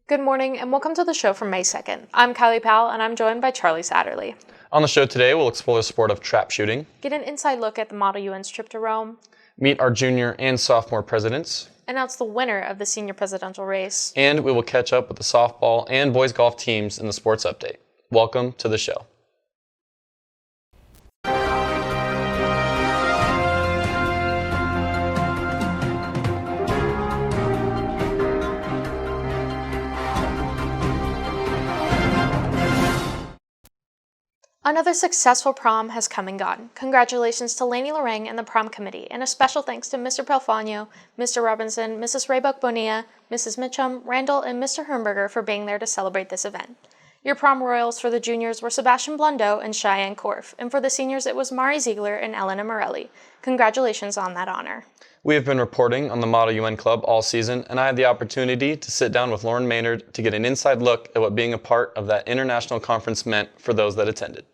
Good morning and welcome to the show for May 2nd. I'm Kylie Powell and I'm joined by Satterlee. On the show today, we'll explore the sport of trap shooting, Get an inside look at the Model UN's trip to Rome, meet our junior and sophomore presidents, announce the winner of the senior presidential race, and we will catch up with the softball and boys golf teams in the sports update. Welcome to the show. Another successful prom has come and gone. Congratulations to Lainey Lorang and the prom committee, and a special thanks to Mr. Pelfano, Mr. Robinson, Mrs. Raybuck Bonilla, Mrs. Mitchum, Randall, and Mr. Hermberger for being there to celebrate this event. Your prom royals for the juniors were Seabastian Blondeau and Cheyenne Korf, and for the seniors it was Mari Ziegler and Elena Morelli. Congratulations on that honor. We have been reporting on the Model UN Club all season, and I had the opportunity to sit down with Lauren Maynard to get an inside look at what being a part of that international conference meant for those that attended.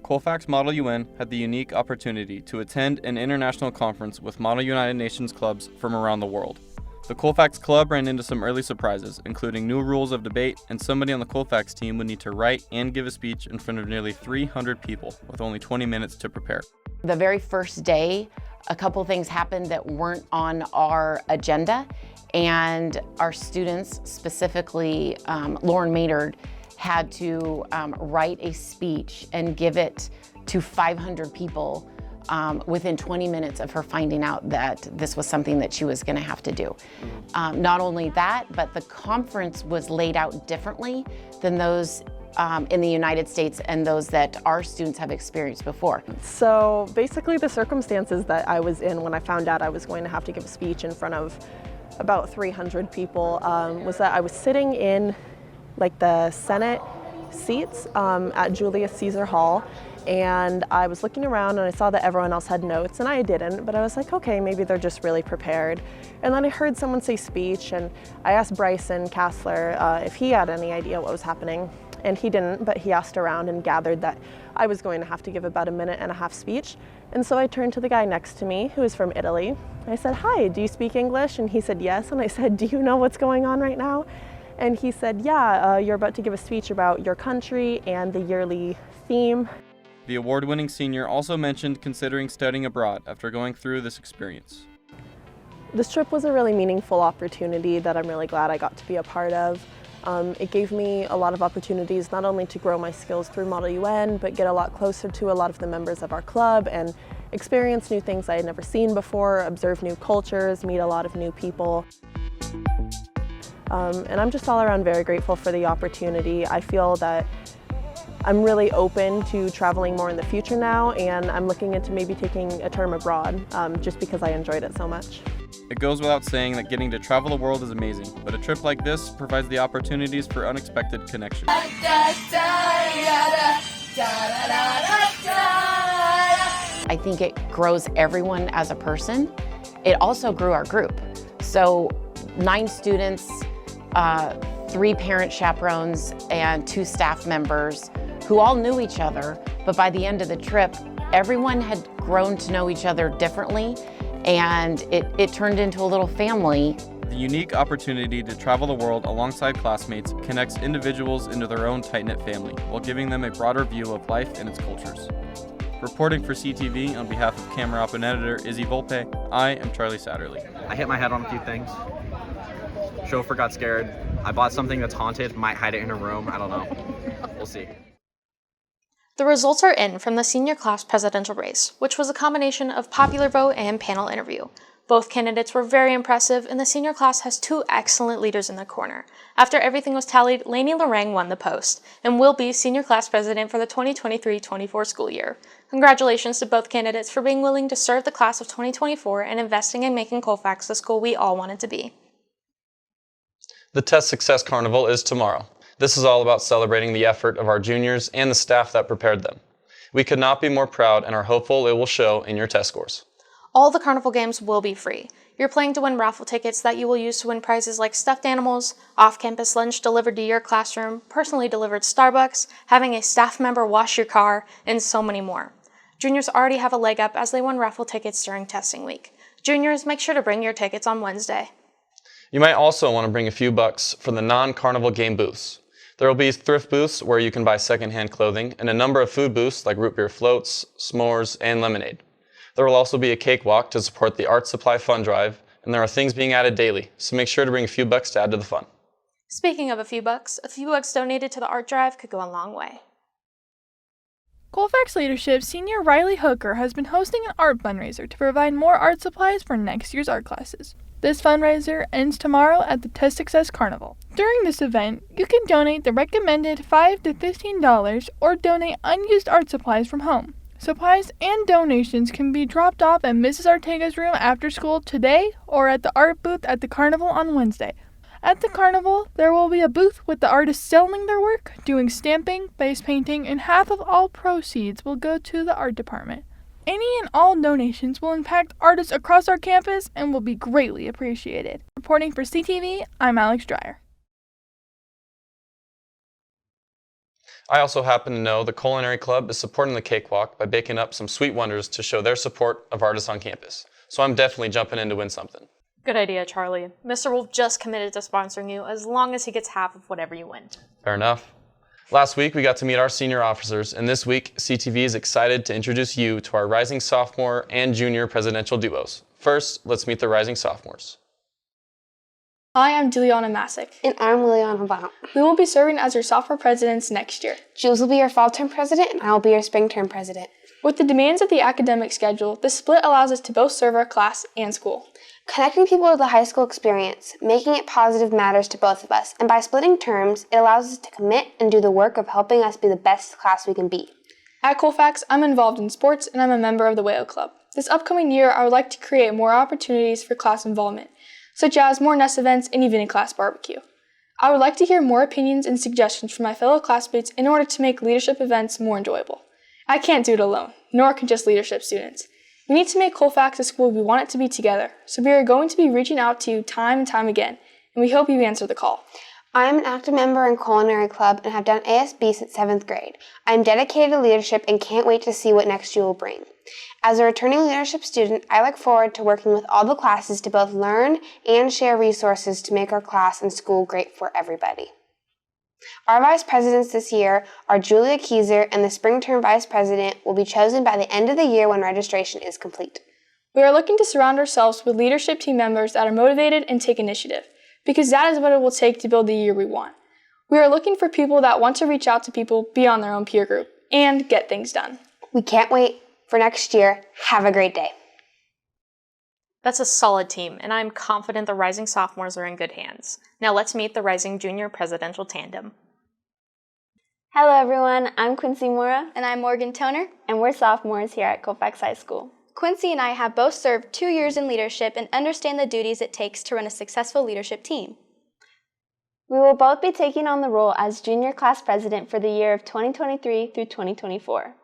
Colfax Model UN had the unique opportunity to attend an international conference with Model United Nations clubs from around the world. The Colfax Club ran into some early surprises, including new rules of debate, and somebody on the Colfax team would need to write and give a speech in front of nearly 300 people with only 20 minutes to prepare. The very first day, a couple things happened that weren't on our agenda, and our students, specifically Lauren Maynard, had to write a speech and give it to 500 people within 20 minutes of her finding out that this was something that she was going to have to do. Not only that, but the conference was laid out differently than those in the United States and those that our students have experienced before. So basically the circumstances that I was in when I found out I was going to have to give a speech in front of about 300 people was that I was sitting in like the Senate seats at Julius Caesar Hall, and I was looking around and I saw that everyone else had notes and I didn't, but I was like, okay, maybe they're just really prepared. And then I heard someone say speech, and I asked Bryson Kassler if he had any idea what was happening, and he didn't, but he asked around and gathered that I was going to have to give about a minute and a half speech. And so I turned to the guy next to me, who is from Italy. I said, hi, do you speak English? And he said yes, and I said, do you know what's going on right now? And he said, yeah, you're about to give a speech about your country and the yearly theme. The award-winning senior also mentioned considering studying abroad after going through this experience. This trip was a really meaningful opportunity that I'm really glad I got to be a part of. It gave me a lot of opportunities not only to grow my skills through Model UN, but get a lot closer to a lot of the members of our club and experience new things I had never seen before, observe new cultures, meet a lot of new people. And I'm just all around very grateful for the opportunity. I feel that I'm really open to traveling more in the future now, and I'm looking into maybe taking a term abroad just because I enjoyed it so much. It goes without saying that getting to travel the world is amazing, but a trip like this provides the opportunities for unexpected connections. I think it grows everyone as a person. It also grew our group. So 9 students, 3 parent chaperones, and 2 staff members who all knew each other, but by the end of the trip, everyone had grown to know each other differently, and it turned into a little family. The unique opportunity to travel the world alongside classmates connects individuals into their own tight-knit family, while giving them a broader view of life and its cultures. Reporting for CTV on behalf of camera op and editor Izzy Volpe, I am Satterlee. I hit my head on a few things. Chauffeur got scared. I bought something that's haunted, might hide it in a room, I don't know. We'll see. The results are in from the senior class presidential race, which was a combination of popular vote and panel interview. Both candidates were very impressive, and the senior class has 2 excellent leaders in their corner. After everything was tallied, Lainey Lorang won the post, and will be senior class president for the 2023-24 school year. Congratulations to both candidates for being willing to serve the class of 2024 and investing in making Colfax the school we all want it to be. The Test Success Carnival is tomorrow. This is all about celebrating the effort of our juniors and the staff that prepared them. We could not be more proud and are hopeful it will show in your test scores. All the carnival games will be free. You're playing to win raffle tickets that you will use to win prizes like stuffed animals, off-campus lunch delivered to your classroom, personally delivered Starbucks, having a staff member wash your car, and so many more. Juniors already have a leg up as they won raffle tickets during testing week. Juniors, make sure to bring your tickets on Wednesday. You might also want to bring a few bucks for the non-carnival game booths. There will be thrift booths where you can buy secondhand clothing and a number of food booths like root beer floats, s'mores, and lemonade. There will also be a cakewalk to support the art supply fund drive, and there are things being added daily, so make sure to bring a few bucks to add to the fun. Speaking of a few bucks donated to the art drive could go a long way. Colfax Leadership Senior Riley Hooker has been hosting an art fundraiser to provide more art supplies for next year's art classes. This fundraiser ends tomorrow at the Test Success Carnival. During this event, you can donate the recommended $5 to $15 or donate unused art supplies from home. Supplies and donations can be dropped off at Mrs. Ortega's room after school today or at the art booth at the Carnival on Wednesday. At the Carnival, there will be a booth with the artists selling their work, doing stamping, face painting, and half of all proceeds will go to the art department. Any and all donations will impact artists across our campus and will be greatly appreciated. Reporting for CTV, I'm Alex Dreyer. I also happen to know the Culinary Club is supporting the Cakewalk by baking up some sweet wonders to show their support of artists on campus. So I'm definitely jumping in to win something. Good idea, Charlie. Mr. Wolf just committed to sponsoring you as long as he gets half of whatever you win. Fair enough. Last week, we got to meet our senior officers, and this week, CTV is excited to introduce you to our rising sophomore and junior presidential duos. First, let's meet the rising sophomores. Hi, I'm Juliana Masick. And I'm Liliana Vaught. We will be serving as your sophomore presidents next year. Jules will be your fall term president, and I will be your spring term president. With the demands of the academic schedule, this split allows us to both serve our class and school. Connecting people to the high school experience, making it positive matters to both of us, and by splitting terms, it allows us to commit and do the work of helping us be the best class we can be. At Colfax, I'm involved in sports and I'm a member of the Whale Club. This upcoming year, I would like to create more opportunities for class involvement, such as more nest events and even a class barbecue. I would like to hear more opinions and suggestions from my fellow classmates in order to make leadership events more enjoyable. I can't do it alone, nor can just leadership students. We need to make Colfax a school we want it to be together, so we are going to be reaching out to you time and time again, and we hope you answer the call. I am an active member in Culinary Club and have done ASB since 7th grade. I am dedicated to leadership and can't wait to see what next year will bring. As a returning leadership student, I look forward to working with all the classes to both learn and share resources to make our class and school great for everybody. Our vice presidents this year are Julia Keyser, and the spring term vice president will be chosen by the end of the year when registration is complete. We are looking to surround ourselves with leadership team members that are motivated and take initiative, because that is what it will take to build the year we want. We are looking for people that want to reach out to people beyond their own peer group and get things done. We can't wait for next year. Have a great day. That's a solid team, and I'm confident the rising sophomores are in good hands. Now let's meet the rising junior presidential tandem. Hello everyone, I'm Quincy Mora. And I'm Morgan Toner. And we're sophomores here at Colfax High School. Quincy and I have both served 2 years in leadership and understand the duties it takes to run a successful leadership team. We will both be taking on the role as junior class president for the year of 2023 through 2024.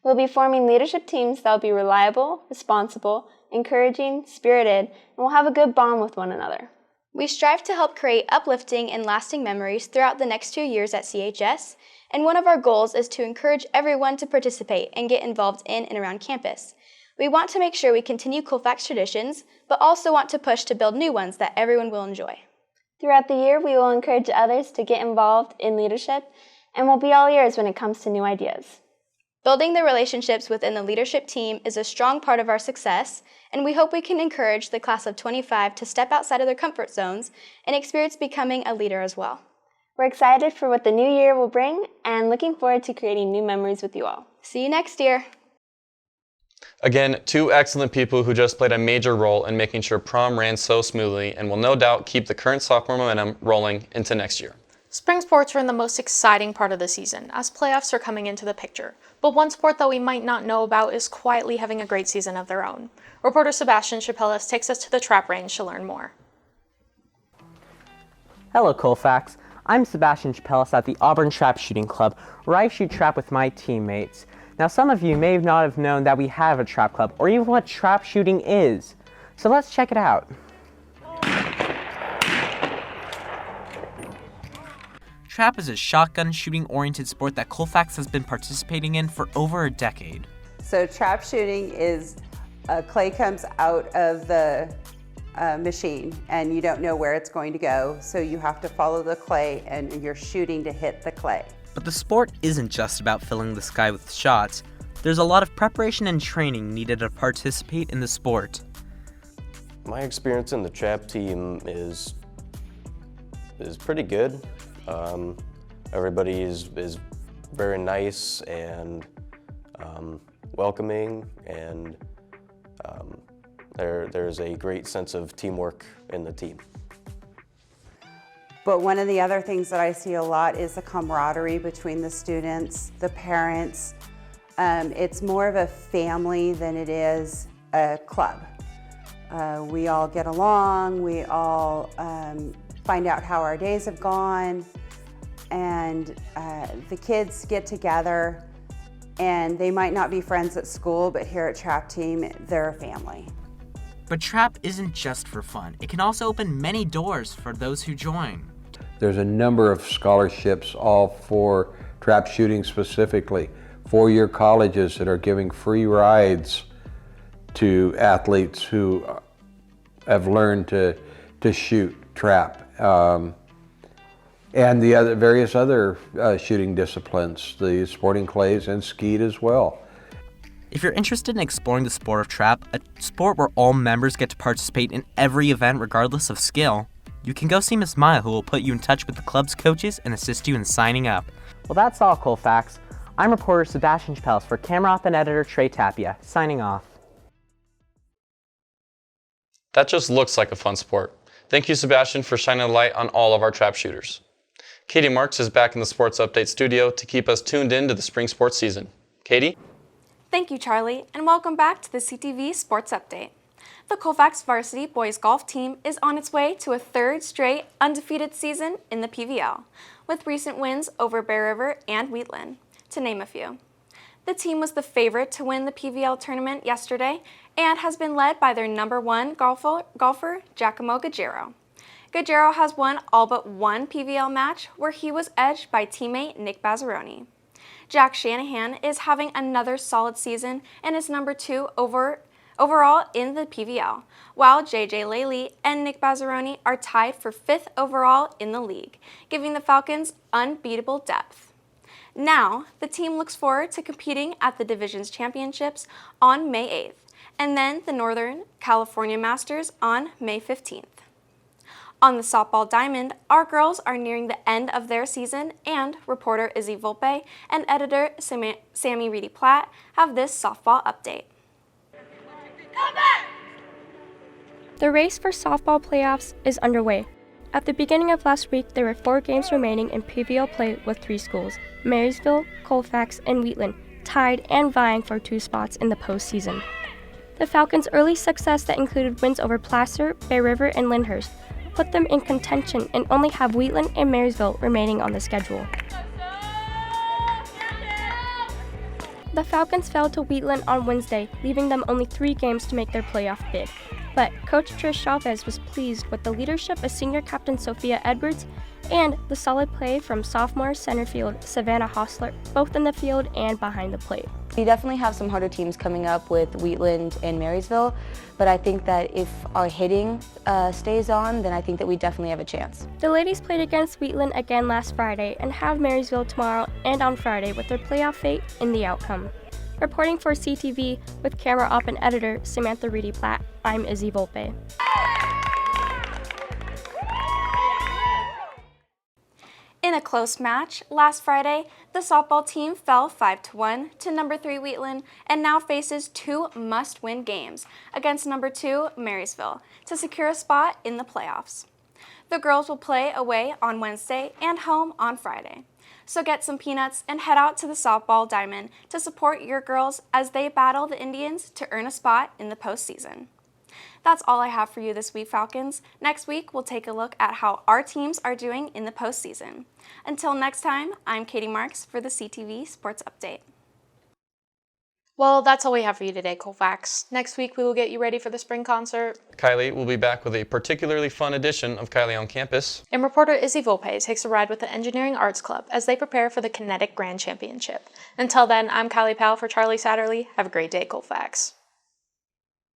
We'll be forming leadership teams that will be reliable, responsible, encouraging, spirited, and will have a good bond with one another. We strive to help create uplifting and lasting memories throughout the next 2 years at CHS, and one of our goals is to encourage everyone to participate and get involved in and around campus. We want to make sure we continue Colfax traditions, but also want to push to build new ones that everyone will enjoy. Throughout the year, we will encourage others to get involved in leadership, and will be all ears when it comes to new ideas. Building the relationships within the leadership team is a strong part of our success, and we hope we can encourage the class of 25 to step outside of their comfort zones and experience becoming a leader as well. We're excited for what the new year will bring and looking forward to creating new memories with you all. See you next year. Again, two excellent people who just played a major role in making sure prom ran so smoothly and will no doubt keep the current sophomore momentum rolling into next year. Spring sports are in the most exciting part of the season, as playoffs are coming into the picture. But one sport that we might not know about is quietly having a great season of their own. Reporter Seabastian Choppelas takes us to the trap range to learn more. Hello, Colfax. I'm Seabastian Choppelas at the Auburn Trap Shooting Club, where I shoot trap with my teammates. Now, some of you may not have known that we have a trap club, or even what trap shooting is. So let's check it out. Trap is a shotgun shooting-oriented sport that Colfax has been participating in for over a decade. So trap shooting is clay comes out of the machine and you don't know where it's going to go, so you have to follow the clay and you're shooting to hit the clay. But the sport isn't just about filling the sky with shots. There's a lot of preparation and training needed to participate in the sport. My experience in the trap team is pretty good. Everybody is very nice and welcoming, and there's a great sense of teamwork in the team. But one of the other things that I see a lot is the camaraderie between the students, the parents. It's more of a family than it is a club. We all get along, we all find out how our days have gone, and the kids get together, and they might not be friends at school, but here at Trap Team, they're a family. But trap isn't just for fun. It can also open many doors for those who join. There's a number of scholarships, all for trap shooting specifically. Four-year colleges that are giving free rides to athletes who have learned to shoot trap. And the various other shooting disciplines, the sporting clays and skeet as well. If you're interested in exploring the sport of trap, a sport where all members get to participate in every event regardless of skill, you can go see Miss Maya, who will put you in touch with the club's coaches and assist you in signing up. Well, that's all, Colfax. I'm reporter Seabastian Choppelas for camera op and editor Trey Tapia, signing off. That just looks like a fun sport. Thank you, Seabastian, for shining a light on all of our trap shooters. Katie Marx is back in the Sports Update studio to keep us tuned in to the spring sports season. Katie? Thank you, Charlie, and welcome back to the CTV Sports Update. The Colfax varsity boys golf team is on its way to a third straight undefeated season in the PVL, with recent wins over Bear River and Wheatland, to name a few. The team was the favorite to win the PVL tournament yesterday and has been led by their number one golfer Giacomo Gaggero. Gaggero has won all but one PVL match where he was edged by teammate Nick Bazzaroni. Jack Shanahan is having another solid season and is number 2 overall in the PVL, while JJ Laley and Nick Bazzaroni are tied for 5th overall in the league, giving the Falcons unbeatable depth. Now, the team looks forward to competing at the Divisions Championships on May 8th, and then the Northern California Masters on May 15th. On the softball diamond, our girls are nearing the end of their season, and reporter Izzy Volpe and editor Sammy Reedy-Platt have this softball update. The race for softball playoffs is underway. At the beginning of last week, there were 4 games remaining in PVL play with 3 schools, Marysville, Colfax, and Wheatland, tied and vying for 2 spots in the postseason. The Falcons' early success that included wins over Placer, Bear River, and Lyndhurst put them in contention and only have Wheatland and Marysville remaining on the schedule. The Falcons fell to Wheatland on Wednesday, leaving them only 3 games to make their playoff bid. But Coach Trish Chavez was pleased with the leadership of senior captain Sophia Edwards and the solid play from sophomore center field Savannah Hostler, both in the field and behind the plate. We definitely have some harder teams coming up with Wheatland and Marysville, but I think that if our hitting stays on, then I think that we definitely have a chance. The ladies played against Wheatland again last Friday and have Marysville tomorrow and on Friday with their playoff fate in the outcome. Reporting for CTV with camera op and editor Samantha Reedy-Platt, I'm Izzy Volpe. In a close match, last Friday, the softball team fell 5-1 to number 3 Wheatland and now faces 2 must-win games against number 2 Marysville to secure a spot in the playoffs. The girls will play away on Wednesday and home on Friday. So get some peanuts and head out to the softball diamond to support your girls as they battle the Indians to earn a spot in the postseason. That's all I have for you this week, Falcons. Next week, we'll take a look at how our teams are doing in the postseason. Until next time, I'm Katie Marx for the CTV Sports Update. Well, that's all we have for you today, Colfax. Next week, we will get you ready for the spring concert. Kylie will be back with a particularly fun edition of Kylie on Campus. And reporter Izzy Volpe takes a ride with the Engineering Arts Club as they prepare for the Kinetic Grand Championship. Until then, I'm Kylie Powell for Charlie Satterlee. Have a great day, Colfax.